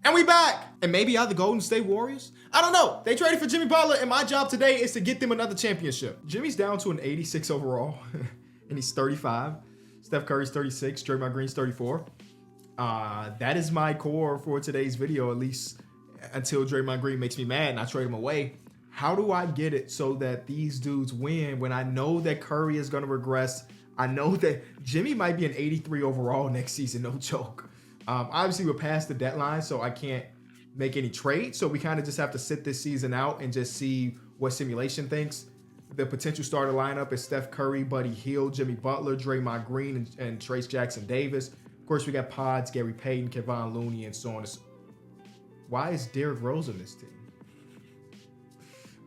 And we back. And maybe are the Golden State Warriors? I don't know. They traded for Jimmy Butler, and my job today is to get them another championship. Jimmy's down to an 86 overall, and he's 35. Steph Curry's 36. Draymond Green's 34. That is my core for today's video, at least until Draymond Green makes me mad and I trade him away. How do I get it so that these dudes win when I know that Curry is going to regress? I know that Jimmy might be an 83 overall next season, no joke. Obviously, we're past the deadline, so I can't make any trades. So we kind of just have to sit this season out and just see what simulation thinks. The potential starter lineup is Steph Curry, Buddy Hield, Jimmy Butler, Draymond Green, and Trace Jackson Davis. Of course, we got Pods, Gary Payton, Kevon Looney, and so on. Why is Derrick Rose on this team?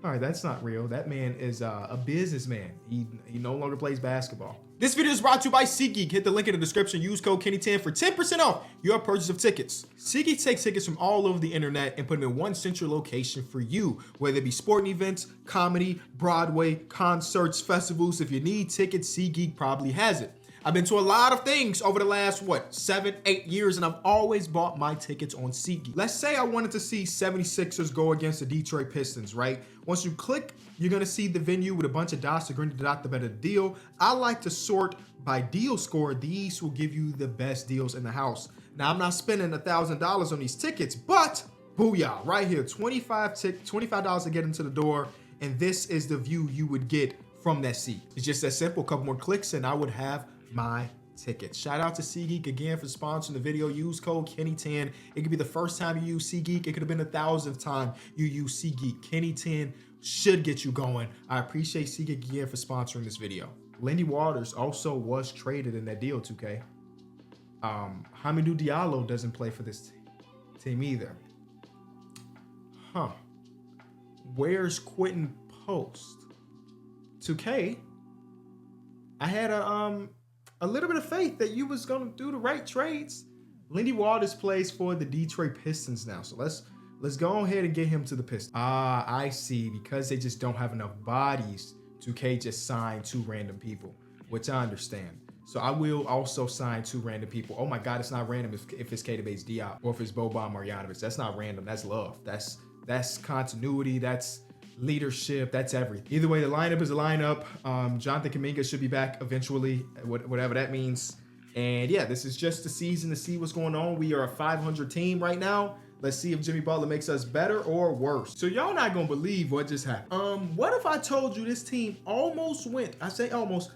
All right, that's not real. That man is a businessman. He no longer plays basketball. This video is brought to you by SeatGeek. Hit the link in the description. Use code Kenny10 for 10% off your purchase of tickets. SeatGeek takes tickets from all over the internet and put them in one central location for you. Whether it be sporting events, comedy, Broadway, concerts, festivals. If you need tickets, SeatGeek probably has it. I've been to a lot of things over the last, 7, 8 years, and I've always bought my tickets on SeatGeek. Let's say I wanted to see 76ers go against the Detroit Pistons, right? Once you click, you're gonna see the venue with a bunch of dots agreeing to dot the better deal. I like to sort by deal score. These will give you the best deals in the house. Now, I'm not spending $1,000 on these tickets, but booyah, right here, $25 to get into the door, and this is the view you would get from that seat. It's just that simple. A couple more clicks, and I would have my tickets. Shout out to SeatGeek again for sponsoring the video. Use code Kenny10. It could be the first time you use SeatGeek. It could have been the 1,000th time you use SeatGeek. Kenny10 should get you going. I appreciate SeatGeek again for sponsoring this video. Lindy Waters also was traded in that deal, 2K. Hamidou Diallo doesn't play for this team either. Where's Quentin Post? 2K, I had a little bit of faith that you was gonna do the right trades. Lindy Waters plays for the Detroit Pistons now, so let's go ahead and get him to the Pistons. I see. Because they just don't have enough bodies, 2K just signed 2 random people, which I understand. So I will also sign 2 random people. Oh my God, it's not random if it's Keita Bates-Diop or if it's Boban Marjanovic. That's not random. That's love. That's continuity. That's leadership. That's everything. Either way, the lineup is a lineup. Jonathan Kuminga should be back eventually, whatever that means. And yeah, this is just the season to see what's going on. We are a 500 team right now. Let's see if Jimmy Butler makes us better or worse. So y'all not gonna believe what just happened. What if I told you this team almost went, I say almost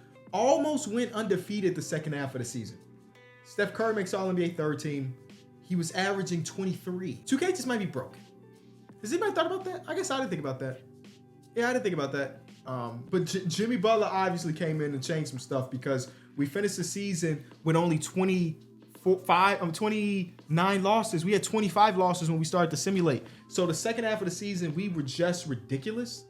went undefeated the second half of the season? Steph Curry makes All-NBA third team. He was averaging 23. 2K just might be broken. Has anybody thought about that? I guess I didn't think about that. Yeah, I didn't think about that. But Jimmy Butler obviously came in and changed some stuff because we finished the season with only 29 losses. We had 25 losses when we started to simulate. So the second half of the season, we were just ridiculous.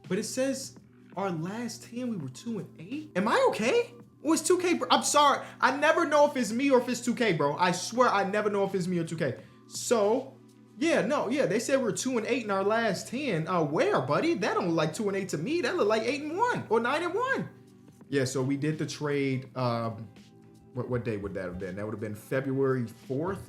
But it says our last 10, we were 2-8. Am I okay? Or is 2K? I'm sorry. I never know if it's me or if it's 2K, bro. I swear I never know if it's me or 2K. So yeah, they said we're 2-8 in our last 10. Where, buddy? That don't look like 2-8 to me. That look like 8-1 or 9-1. Yeah, so we did the trade. What day would that have been? That would have been February 4th.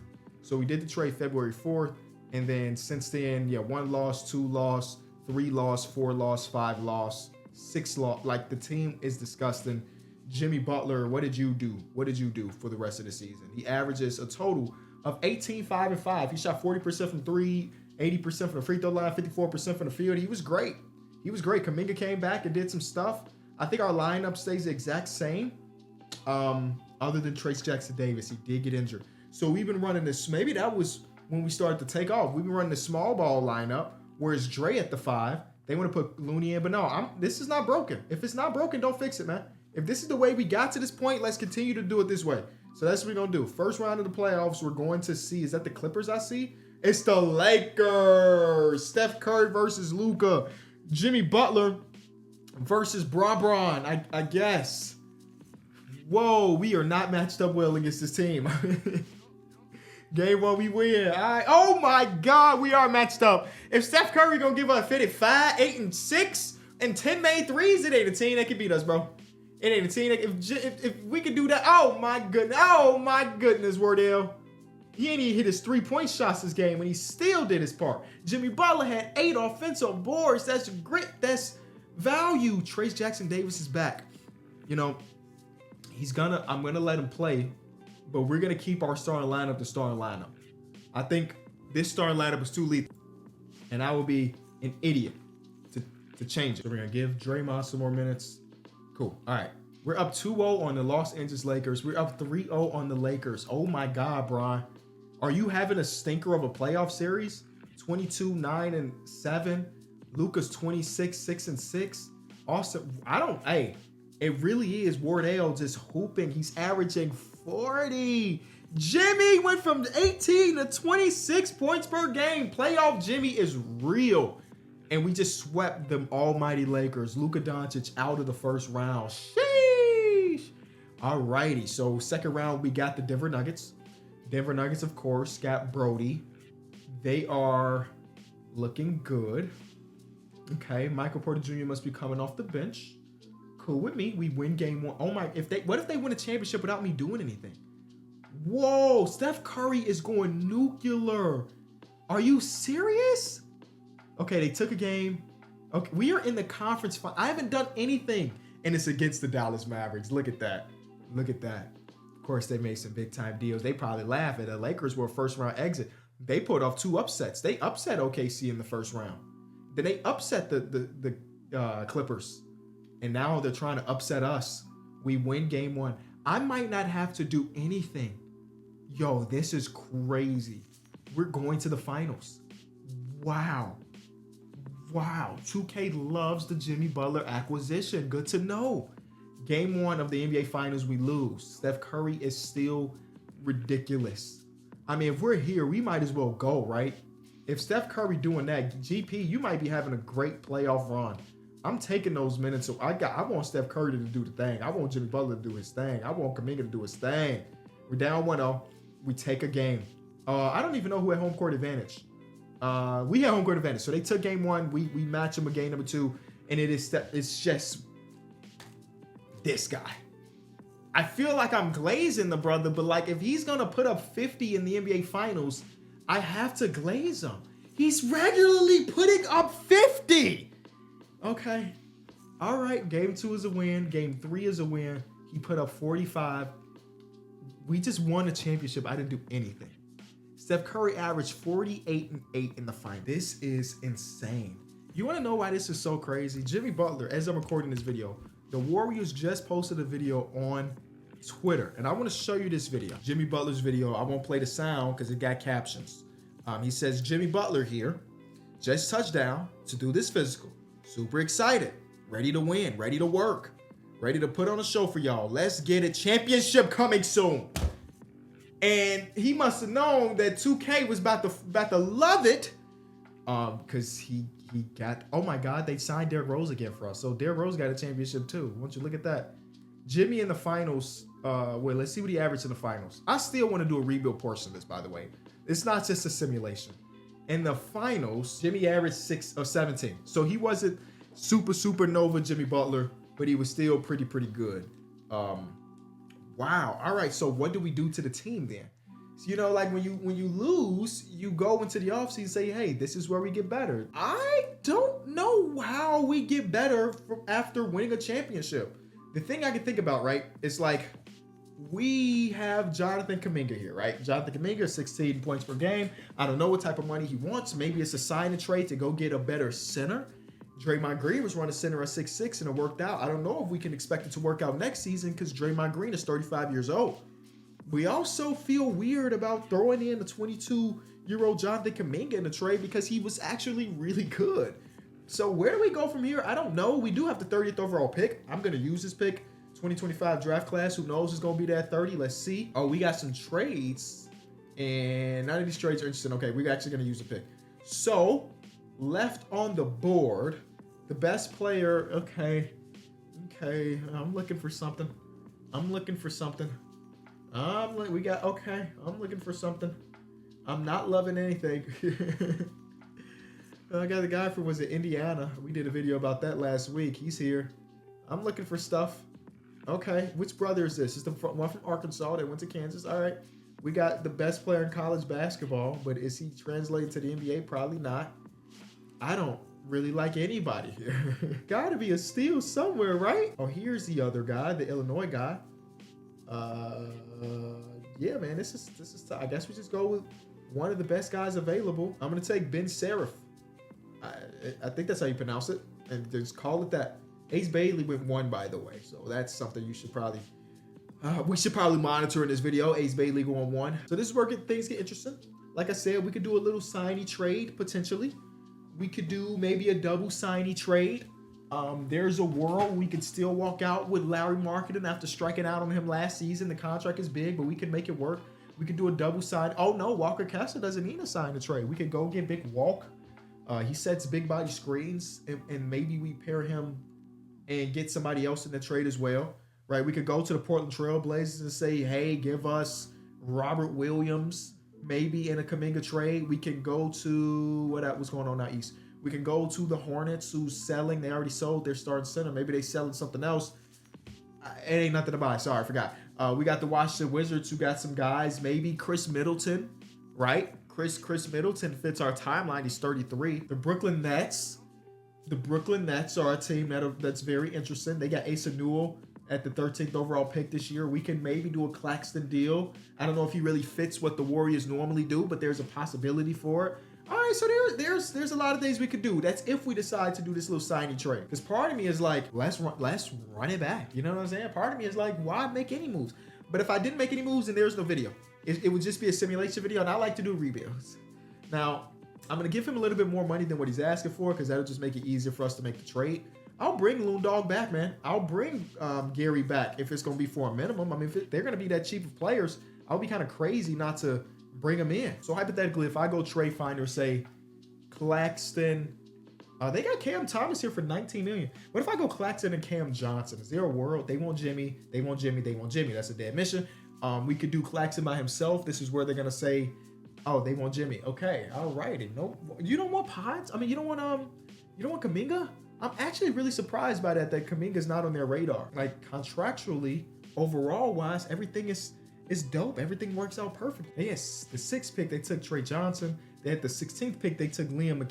So we did the trade February 4th, and then since then, 1 loss, 2 loss, 3 loss, 4 loss, 5 loss, 6 loss. Like, the team is disgusting. Jimmy Butler, what did you do? What did you do for the rest of the season? He averages a total of 18, 5, and 5. He shot 40% from 3, 80% from the free throw line, 54% from the field. He was great. Kuminga came back and did some stuff. I think our lineup stays the exact same. Other than Trace Jackson Davis, he did get injured. So we've been running this. Maybe that was when we started to take off. We've been running the small ball lineup, whereas Dre at the 5. They want to put Looney in, but no, this is not broken. If it's not broken, don't fix it, man. If this is the way we got to this point, let's continue to do it this way. So that's what we're going to do. First round of the playoffs, we're going to see. Is that the Clippers I see? It's the Lakers. Steph Curry versus Luka. Jimmy Butler versus Bron, I guess. Whoa, we are not matched up well against this team. Game 1, we win. All right. Oh, my God, we are matched up. If Steph Curry going to give us 55, 8, and 6, and 10 made threes, it ain't a team that can beat us, bro. It ain't a team. If we could do that, oh my goodness, Wardell. He ain't even hit his 3-point shots this game, and he still did his part. Jimmy Butler had 8 offensive boards. That's grit. That's value. Trace Jackson Davis is back. You know, I'm gonna let him play, but we're gonna keep our starting lineup the starting lineup. I think this starting lineup is too lethal, and I will be an idiot to change it. So we're gonna give Draymond some more minutes. Cool. All right. We're up 2-0 on the Los Angeles Lakers. We're up 3-0 on the Lakers. Oh my God, Brian. Are you having a stinker of a playoff series? 22-9-7. Luka's 26-6-6. Austin, it really is Wardell just hooping. He's averaging 40. Jimmy went from 18 to 26 points per game. Playoff Jimmy is real. And we just swept the almighty Lakers. Luka Doncic out of the first round. Sheesh. All righty. So second round, we got the Denver Nuggets. Denver Nuggets, of course, got Brody. They are looking good. Okay, Michael Porter Jr. must be coming off the bench. Cool with me. We win game 1. Oh my, what if they win a championship without me doing anything? Whoa, Steph Curry is going nuclear. Are you serious? Okay, they took a game. Okay, we are in the conference final. I haven't done anything, and it's against the Dallas Mavericks. Look at that. Look at that. Of course, they made some big-time deals. They probably laugh at the Lakers were a first-round exit. They pulled off 2 upsets. They upset OKC in the first round. Then they upset the Clippers, and now they're trying to upset us. We win game 1. I might not have to do anything. Yo, this is crazy. We're going to the finals. Wow. Wow. 2K loves the Jimmy Butler acquisition. Good to know. Game 1 of the NBA Finals, we lose. Steph Curry is still ridiculous. I mean, if we're here, we might as well go, right? If Steph Curry doing that, GP, you might be having a great playoff run. I'm taking those minutes. So I want Steph Curry to do the thing. I want Jimmy Butler to do his thing. I want Kuminga to do his thing. We're down 1-0. We take a game. I don't even know who had home court advantage. We had home court advantage. So they took game 1. We match them with game number 2. And it's just this guy. I feel like I'm glazing the brother, but like if he's going to put up 50 in the NBA Finals, I have to glaze him. He's regularly putting up 50. Okay. All right. Game 2 is a win. Game 3 is a win. He put up 45. We just won a championship. I didn't do anything. Steph Curry averaged 48-8 in the final. This is insane. You want to know why this is so crazy? Jimmy Butler, as I'm recording this video, the Warriors just posted a video on Twitter, and I want to show you this video. Jimmy Butler's video. I won't play the sound because it got captions. He says, Jimmy Butler here, just touchdown to do this physical. Super excited, ready to win, ready to work, ready to put on a show for y'all. Let's get it. Championship coming soon. And he must have known that 2K was about to love it, because he got, oh my God, they signed Derrick Rose again for us. So Derrick Rose got a championship too. Why don't you look at that? Jimmy in the finals. Wait, let's see what he averaged in the finals. I still want to do a rebuild portion of this, by the way. It's not just a simulation. In the finals, Jimmy averaged 6 or 17. So he wasn't supernova Jimmy Butler, but he was still pretty good. Wow. All right. So what do we do to the team then? So, you know, like when you lose, you go into the offseason and say, hey, this is where we get better. I don't know how we get better after winning a championship. The thing I can think about, right, is like we have Jonathan Kuminga here, right? Jonathan Kuminga, 16 points per game. I don't know what type of money he wants. Maybe it's a sign and trade to go get a better center. Draymond Green was running center at 6'6", and it worked out. I don't know if we can expect it to work out next season because Draymond Green is 35 years old. We also feel weird about throwing in the 22-year-old Jonathan Kuminga in the trade because he was actually really good. So where do we go from here? I don't know. We do have the 30th overall pick. I'm going to use this pick. 2025 draft class. Who knows who's going to be there at 30? Let's see. Oh, we got some trades. And none of these trades are interesting. Okay, we're actually going to use the pick. So, left on the board, the best player. Okay. I'm looking for something. I'm looking for something. I'm looking for something. I'm not loving anything. I got the guy from, was it Indiana? We did a video about that last week. He's here. I'm looking for stuff. Okay, which brother is this? Is the one from Arkansas that went to Kansas? All right. We got the best player in college basketball, but is he translated to the NBA? Probably not. I don't really like anybody here. Gotta be a steal somewhere, right? Oh, here's the other guy, the Illinois guy. Yeah, man, this is tough. I guess we just go with one of the best guys available. I'm gonna take Ben Seraph. I think that's how you pronounce it, and just call it that. Ace Bailey went 1, by the way, so that's something you should probably. We should probably monitor in this video. Ace Bailey going 1. So this is where things get interesting. Like I said, we could do a little signy trade potentially. We could do maybe a double signy trade. There's a world we could still walk out with Larry Marketing after striking out on him last season. The contract is big, but we can make it work. We could do a double sign. Oh no, Walker Kessler doesn't need a sign to trade. We could go get Big Walk. He sets big body screens, and maybe we pair him and get somebody else in the trade as well, right? We could go to the Portland Trail Blazers and say, hey, give us Robert Williams, maybe in a Kuminga trade. We can go to, what's going on out east? We can go to the Hornets, who's selling. They already sold their starting center. Maybe they selling something else. It ain't nothing to buy. Sorry, I forgot. We got the Washington Wizards, who got some guys. Maybe Chris Middleton, right? Chris Middleton fits our timeline. He's 33. The Brooklyn Nets. The Brooklyn Nets are a team that's very interesting. They got Asa Newell at the 13th overall pick this year. We can maybe do a Claxton deal. I don't know if he really fits what the Warriors normally do, but there's a possibility for it. All right, so there's a lot of things we could do. That's if we decide to do this little signy trade. Because part of me is like, let's run it back. You know what I'm saying? Part of me is like, why make any moves? But if I didn't make any moves, then there's no video. It would just be a simulation video, and I like to do rebuilds. Now, I'm going to give him a little bit more money than what he's asking for, because that'll just make it easier for us to make the trade. I'll bring Loondog back, man. I'll bring Gary back if it's going to be for a minimum. I mean, if they're going to be that cheap of players, I'll be kind of crazy not to bring them in. So hypothetically, if I go trade finder, say Claxton, they got Cam Thomas here for $19 million. What if I go Claxton and Cam Johnson? Is there a world? They want Jimmy. They want Jimmy. They want Jimmy. That's a dead mission. We could do Claxton by himself. This is where they're going to say, oh, they want Jimmy. Okay, all righty. No, you don't want Pods? I mean, you don't want Kuminga? I'm actually really surprised by that Kuminga's not on their radar. Like, contractually, overall wise, everything is dope. Everything works out perfect. Yes, the 6th pick, they took Trey Johnson. They had the 16th pick, they took Liam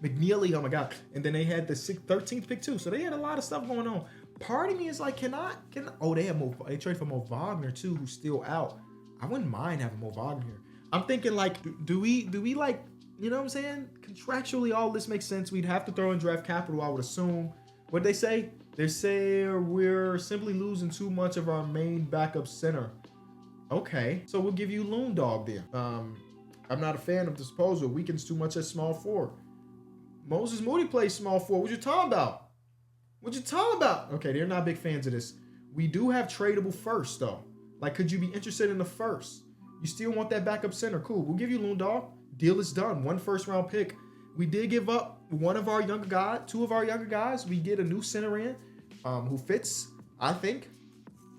McNeely. Oh my God. And then they had the 13th pick too. So they had a lot of stuff going on. Part of me is like, they trade for Mo Wagner too, who's still out. I wouldn't mind having Mo Wagner here. I'm thinking like, do we like, you know what I'm saying? Contractually, all this makes sense. We'd have to throw in draft capital, I would assume. What'd they say? They say we're simply losing too much of our main backup center. Okay, so we'll give you Loondog then. I'm not a fan of disposal. Weakens too much at small forward. Moses Moody plays small forward. What you talking about? What you talking about? Okay, they're not big fans of this. We do have tradable first though. Like, could you be interested in the first? You still want that backup center? Cool. We'll give you Loondog. Deal is done. 1 first-round pick. We did give up one of our younger guys, 2 of our younger guys. We get a new center in who fits, I think.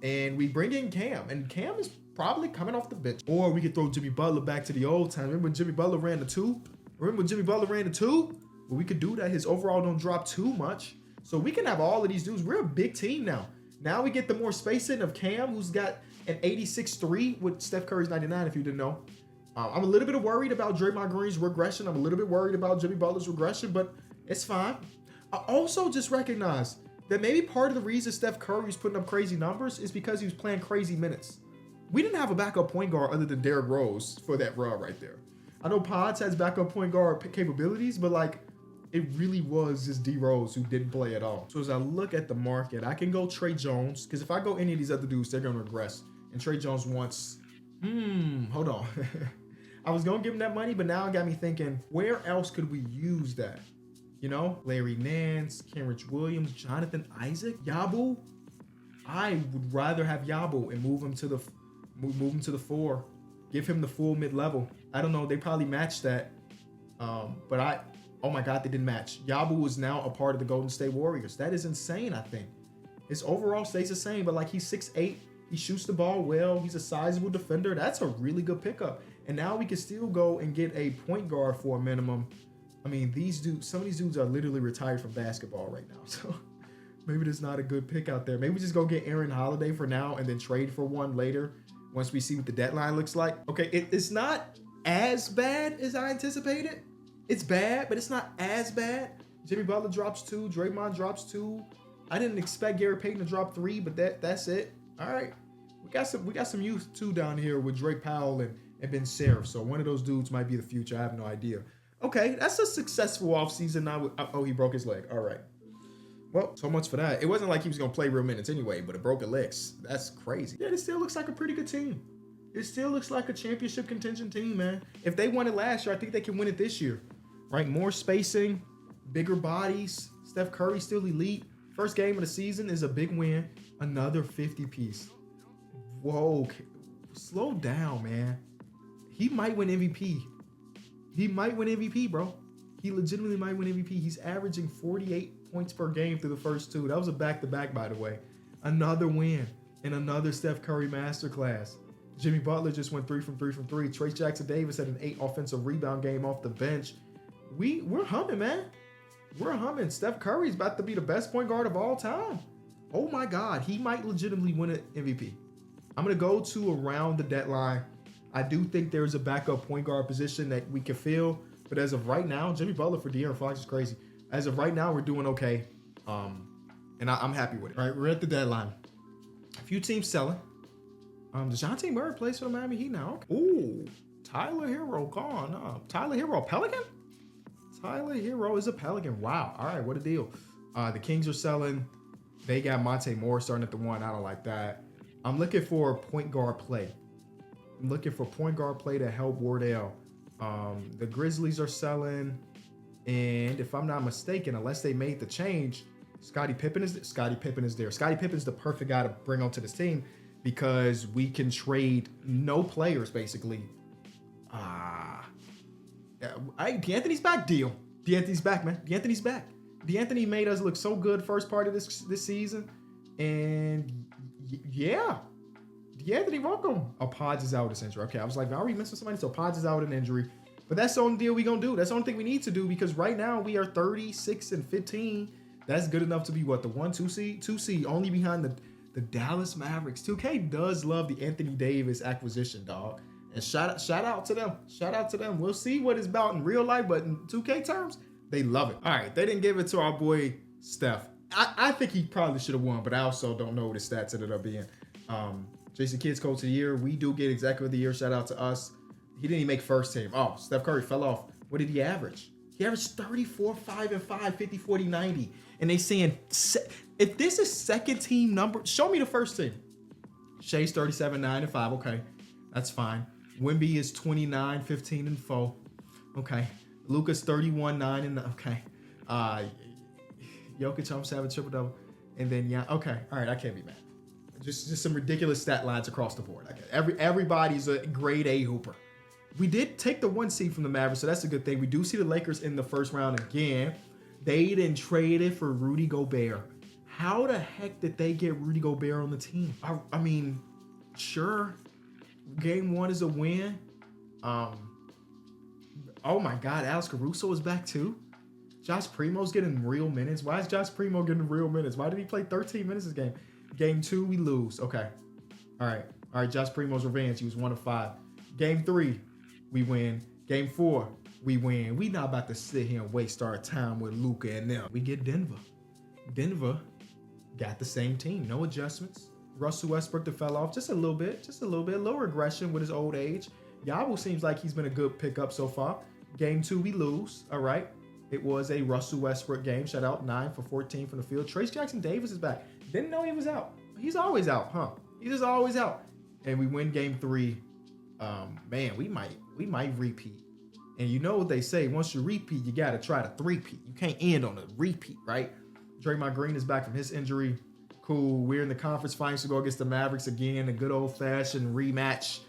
And we bring in Cam. And Cam is probably coming off the bench. Or we could throw Jimmy Butler back to the old time. Remember when Jimmy Butler ran the 2? Well, we could do that. His overall don't drop too much. So we can have all of these dudes. We're a big team now. Now we get the more spacing of Cam, who's got an 86.3 with Steph Curry's 99, if you didn't know. I'm a little bit worried about Draymond Green's regression. I'm a little bit worried about Jimmy Butler's regression, but it's fine. I also just recognize that maybe part of the reason Steph Curry was putting up crazy numbers is because he was playing crazy minutes. We didn't have a backup point guard other than Derrick Rose for that run right there. I know Pods has backup point guard capabilities, but like, it really was just D Rose who didn't play at all. So as I look at the market, I can go Trey Jones, because if I go any of these other dudes, they're going to regress. And Trey Jones wants, hold on. I was going to give him that money, but now it got me thinking, where else could we use that? You know, Larry Nance, Kenrich Williams, Jonathan Isaac, Yabu. I would rather have Yabu and move him to the 4. Give him the full mid-level. I don't know. They probably matched that. But oh my God, they didn't match. Yabu is now a part of the Golden State Warriors. That is insane, I think. His overall stays the same, but like, he's 6'8". He shoots the ball well. He's a sizable defender. That's a really good pickup. And now we can still go and get a point guard for a minimum. I mean, some of these dudes are literally retired from basketball right now. So maybe there's not a good pick out there. Maybe we just go get Aaron Holiday for now and then trade for one later. once we see what the deadline looks like. Okay, it's not as bad as I anticipated. It's bad, but it's not as bad. Jimmy Butler drops 2. Draymond drops 2. I didn't expect Gary Payton to drop 3, but that's it. All right. We got some youth too down here with Drake Powell and Ben Simmons. So one of those dudes might be the future. I have no idea. Okay, that's a successful offseason. Now, he broke his leg. All right. Well, so much for that. It wasn't like he was going to play real minutes anyway, but a broken legs. That's crazy. Yeah, it still looks like a pretty good team. It still looks like a championship contention team, man. If they won it last year, I think they can win it this year. Right? More spacing, bigger bodies. Steph Curry still elite. First game of the season is a big win. Another 50-piece. Whoa. Slow down, man. He might win MVP. He might win MVP, bro. He legitimately might win MVP. He's averaging 48 points per game through the first 2. That was a back-to-back, by the way. Another win and another Steph Curry masterclass. Jimmy Butler just went 3 from 3. Trace Jackson-Davis had an 8 offensive rebound game off the bench. We're humming, man. We're humming. Steph Curry's about to be the best point guard of all time. Oh my God, he might legitimately win an MVP. I'm going to go to around the deadline. I do think there's a backup point guard position that we can fill. But as of right now, Jimmy Butler for De'Aaron Fox is crazy. As of right now, we're doing okay. And I'm happy with it. All right, we're at the deadline. A few teams selling. DeJounte Murray plays for the Miami Heat now. Okay. Ooh, Tyler Hero gone. Tyler Hero, Pelican? Tyler Hero is a Pelican. Wow. All right, what a deal. The Kings are selling. They got Monte Morris starting at the 1. I don't like that. I'm looking for point guard play. I'm looking for point guard play to help Wardell. The Grizzlies are selling. And if I'm not mistaken, unless they made the change, Scottie Pippen is there. Scottie Pippen's the perfect guy to bring onto this team because we can trade no players, basically. D'Anthony's back, deal. D'Anthony's back, man. D'Anthony's back. D'Anthony made us look so good first part of this season. And yeah. D'Anthony, welcome. Oh, Pods is out with this injury. Okay, I was like, are we missing somebody? So Pods is out with an injury. But that's the only deal we're going to do. That's the only thing we need to do because right now we are 36-15. That's good enough to be what? The 1-2 seed? 2 seed, only behind the Dallas Mavericks. 2K does love the Anthony Davis acquisition, dog. And shout out to them. Shout out to them. We'll see what it's about in real life, but in 2K terms, they love it. All right, they didn't give it to our boy Steph. I think he probably should have won, but I also don't know what his stats ended up being. Jason Kidd's Coach of the Year. We do get Executive of the Year. Shout out to us. He didn't even make first team. Oh, Steph Curry fell off. What did he average? He averaged 34, 5, and 5, 50, 40, 90. And they saying, if this is second team number, show me the first team. Shay's 37, 9, and 5. Okay, that's fine. Wemby is 29, 15, and 4. Okay. Luka's 31, 9, and okay. Jokic almost have a triple-double. And then, yeah, okay. All right, I can't be mad. Just some ridiculous stat lines across the board. Everybody's a grade A hooper. We did take the 1 seed from the Mavericks, so that's a good thing. We do see the Lakers in the first round again. They didn't trade it for Rudy Gobert. How the heck did they get Rudy Gobert on the team? I mean, sure, game 1 is a win. Oh my God, Alex Caruso is back too. Josh Primo's getting real minutes. Why is Josh Primo getting real minutes? Why did he play 13 minutes this game? Game 2, we lose. Okay. All right, Josh Primo's revenge. He was 1 of 5. Game 3, we win. Game 4, we win. We not about to sit here and waste our time with Luka and them. We get Denver. Denver got the same team. No adjustments. Russell Westbrook that fell off just a little bit. A little regression with his old age. Yabo seems like he's been a good pickup so far. Game 2, we lose. All right. It was a Russell Westbrook game. Shout out 9 for 14 from the field. Trace Jackson-Davis is back. Didn't know he was out. He's always out, huh? He's just always out. And we win game 3. Man, we might repeat. And you know what they say, once you repeat, you gotta try to three-peat. You can't end on a repeat, right? Draymond Green is back from his injury. Cool. We're in the conference finals to go against the Mavericks again. A good old-fashioned rematch.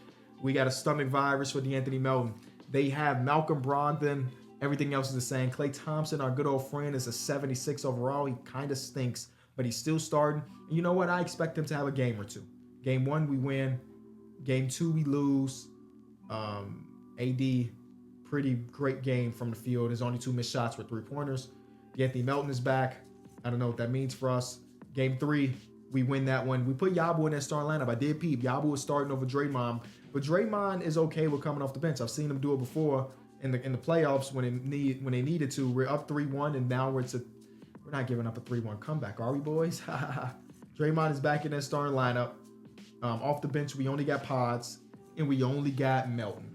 We got a stomach virus for D'Anthony Melton. They have Malcolm Brogdon. Everything else is the same. Klay Thompson, our good old friend, is a 76 overall. He kind of stinks, but he's still starting. And you know what? I expect him to have a game or 2. Game 1, we win. Game 2, we lose. AD, pretty great game from the field. His only 2 missed shots were 3-pointers. D'Anthony Melton is back. I don't know what that means for us. Game 3, we win that one. We put Yabu in that starting lineup. I did peep. Yabu was starting over Draymond, but Draymond is okay with coming off the bench. I've seen him do it before in the playoffs when they needed to. We're up 3-1, and now we're not giving up a 3-1 comeback, are we, boys? Draymond is back in that starting lineup. Off the bench, we only got Pods, and we only got Melton.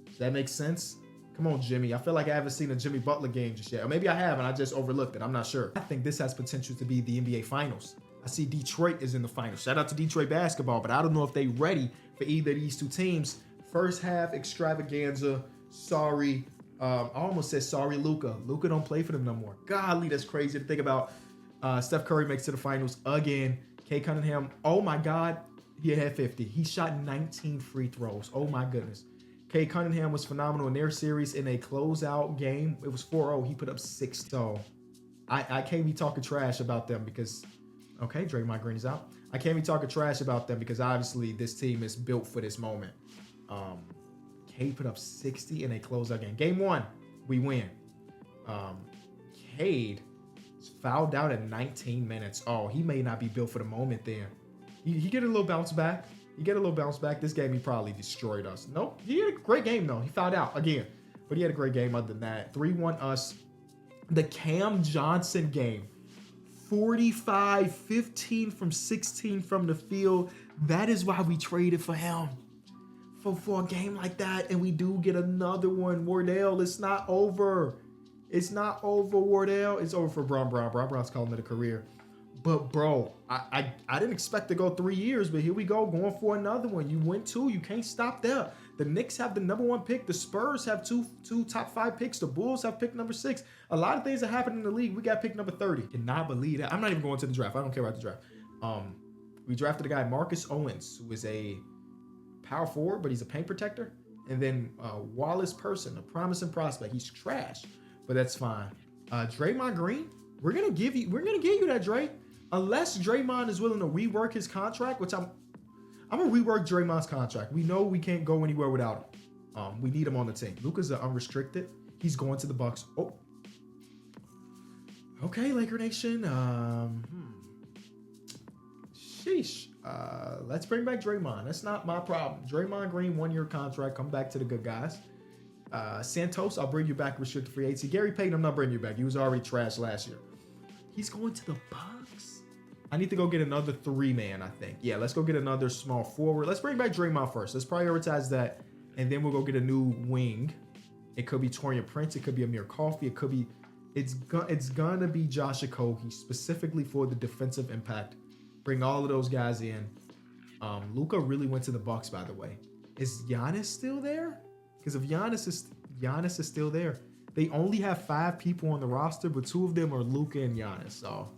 Does that make sense? Come on, Jimmy. I feel like I haven't seen a Jimmy Butler game just yet. Or maybe I have, and I just overlooked it. I'm not sure. I think this has potential to be the NBA Finals. I see Detroit is in the finals. Shout out to Detroit basketball, but I don't know if they ready for either of these two teams. First half extravaganza. Sorry. I almost said sorry, Luka. Luka don't play for them no more. Golly, that's crazy to think about. Steph Curry makes it to the finals again. Kay Cunningham, oh my God, he had 50. He shot 19 free throws. Oh my goodness. Kay Cunningham was phenomenal in their series in a closeout game. It was 4-0. He put up 6. So I can't be talking trash about them because, okay, Draymond Green is out. I can't be talking trash about them because obviously this team is built for this moment. Kay put up 60 in a closeout game. Game 1, we win. Cade fouled out at 19 minutes. Oh, he may not be built for the moment there. He get a little bounce back. This game, he probably destroyed us. Nope. He had a great game, though. He fouled out again. But he had a great game other than that. 3-1 us. The Cam Johnson game. 45, 15 from 16 from the field. That is why we traded for him. For a game like that. And we do get another one. Wardell, it's not over. It's not over, Wardell. It's over for Bron Brown. Bron Brown's calling it a career. But, bro, I didn't expect to go 3 years, but here we go, going for another one. You win 2. You can't stop there. The Knicks have the #1 pick. The Spurs have two top 5 picks. The Bulls have pick number 6. A lot of things that happened in the league. We got pick number 30. Cannot believe that. I'm not even going to the draft. I don't care about the draft. We drafted a guy, Marcus Owens, who is a power forward, but he's a paint protector. And then Wallace Person, a promising prospect. He's trash, but that's fine. Draymond Green, we're gonna give you that, Dre. Unless Draymond is willing to rework his contract, which I'm gonna rework Draymond's contract. We know we can't go anywhere without him. We need him on the team. Luka's unrestricted. He's going to the Bucks. Oh, okay, Laker Nation. Sheesh. Let's bring back Draymond. That's not my problem. Draymond Green, 1-year contract. Come back to the good guys. Santos, I'll bring you back restricted free agency. Gary Payton, I'm not bringing you back. He was already trashed last year. He's going to the Bucks. I need to go get another 3-man, I think. Yeah, let's go get another small forward. Let's bring back Draymond first. Let's prioritize that, and then we'll go get a new wing. It could be Torian Prince. It could be Amir Coffey. It could be... It's gonna be Josh Okogie, specifically for the defensive impact. Bring all of those guys in. Luka really went to the Bucks, by the way. Is Giannis still there? Because if Giannis is still there, they only have 5 people on the roster, but 2 of them are Luka and Giannis. So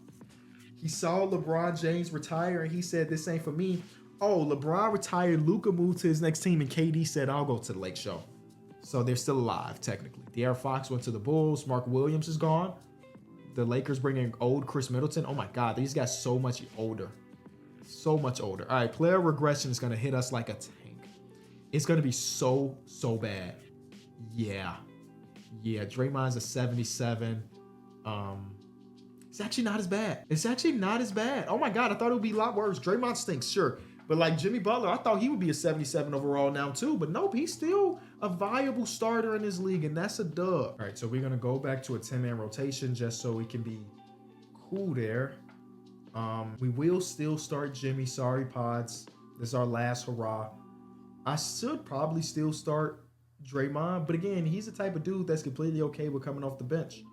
he saw LeBron James retire, and he said, "This ain't for me." Oh, LeBron retired. Luka moved to his next team, and KD said, "I'll go to the Lake Show." So they're still alive, technically. De'Aaron Fox went to the Bulls. Mark Williams is gone. The Lakers bring in old Chris Middleton. Oh my God, these guys so much older. So much older. All right, player regression is going to hit us like a tank. It's going to be so bad. Yeah, Draymond's a 77. It's actually not as bad. Oh my God, I thought it would be a lot worse. Draymond stinks, sure. But like Jimmy Butler, I thought he would be a 77 overall now too. But nope, he's still a viable starter in this league, and that's a dub. All right, so we're going to go back to a 10-man rotation just so we can be cool there. We will still start Jimmy. Sorry, Pods. This is our last hurrah. I should probably still start Draymond, but again, he's the type of dude that's completely okay with coming off the bench.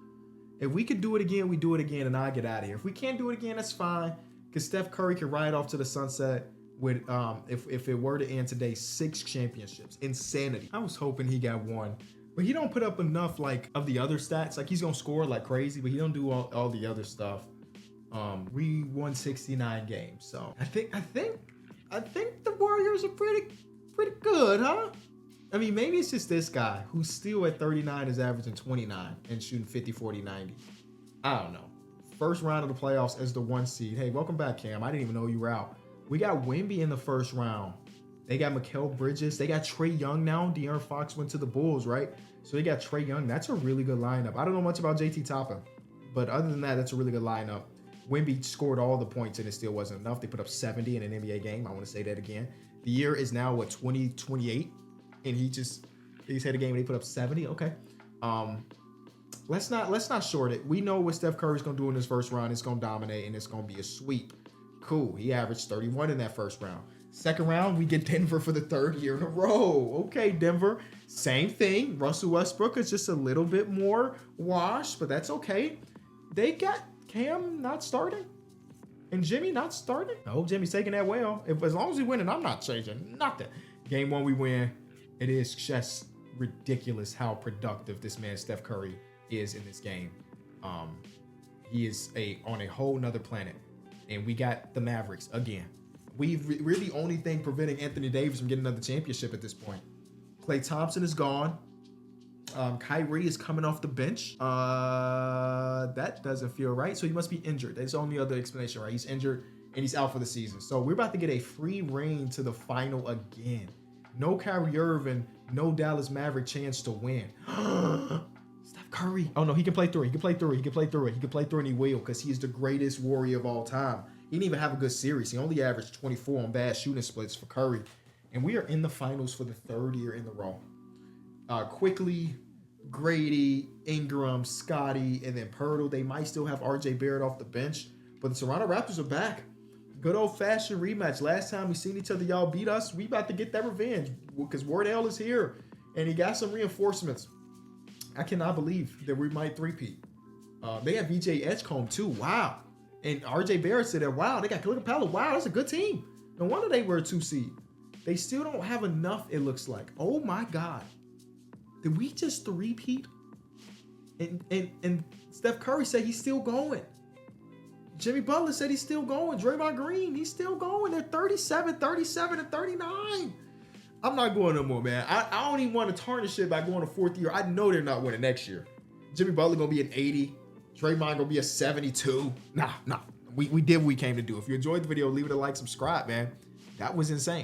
If we could do it again, we do it again, and I get out of here. If we can't do it again, that's fine, because Steph Curry can ride off to the sunset with, if it were to end today, 6 championships. Insanity. I was hoping he got 1, but he don't put up enough like of the other stats. Like he's gonna score like crazy, but he don't do all the other stuff. We won 69 games, so I think the Warriors are pretty good, huh? I mean, maybe it's just this guy who's still at 39 is averaging 29 and shooting 50, 40, 90. I don't know. First round of the playoffs as the 1 seed. Hey, welcome back, Cam. I didn't even know you were out. We got Wemby in the first round. They got Mikal Bridges. They got Trae Young now. De'Aaron Fox went to the Bulls, right? So they got Trae Young. That's a really good lineup. I don't know much about JT Toppin, but other than that, that's a really good lineup. Wemby scored all the points and it still wasn't enough. They put up 70 in an NBA game. I want to say that again. The year is now what, 2028, and he's had a game and they put up 70. Okay. Let's not short it. We know what Steph Curry's gonna do in this first round. It's gonna dominate and it's gonna be a sweep. Cool. He averaged 31 in that first round. Second round, we get Denver for the third year in a row. Okay, Denver. Same thing. Russell Westbrook is just a little bit more washed, but that's okay. They got Cam not starting and Jimmy not starting. I hope Jimmy's taking that well. As long as we winning, I'm not changing nothing. Game 1, we win. It is just ridiculous how productive this man Steph Curry is in this game. He is on a whole nother planet, and we got the Mavericks again. We're the only thing preventing Anthony Davis from getting another championship at this point. Klay Thompson is gone. Kyrie is coming off the bench. That doesn't feel right. So he must be injured. That's the only other explanation, right? He's injured and he's out for the season. So we're about to get a free reign to the final again. No Kyrie Irving, no Dallas Maverick chance to win. Steph Curry. Oh no, he can play through it. He can play through it. He can play through it. He can play through it, and he will, because he is the greatest warrior of all time. He didn't even have a good series. He only averaged 24 on bad shooting splits for Curry. And we are in the finals for the third year in a row. Quickly, Grady, Ingram, Scotty, and then Pirtle. They might still have RJ Barrett off the bench, but the Toronto Raptors are back. Good old-fashioned rematch. Last time we seen each other, y'all beat us. We about to get that revenge because Wardell is here, and he got some reinforcements. I cannot believe that we might three-peat. They have VJ Edgecombe too. Wow. And RJ Barrett said that, wow, they got Clint Capella. Wow, that's a good team. No wonder they were a 2 seed. They still don't have enough, it looks like. Oh my God. Did we just three-peat? And Steph Curry said he's still going. Jimmy Butler said he's still going. Draymond Green, he's still going. They're 37, 37, and 39. I'm not going no more, man. I don't even want to tarnish it by going to 4th year. I know they're not winning next year. Jimmy Butler going to be an 80. Draymond going to be a 72. Nah. We did what we came to do. If you enjoyed the video, leave it a like, subscribe, man. That was insane.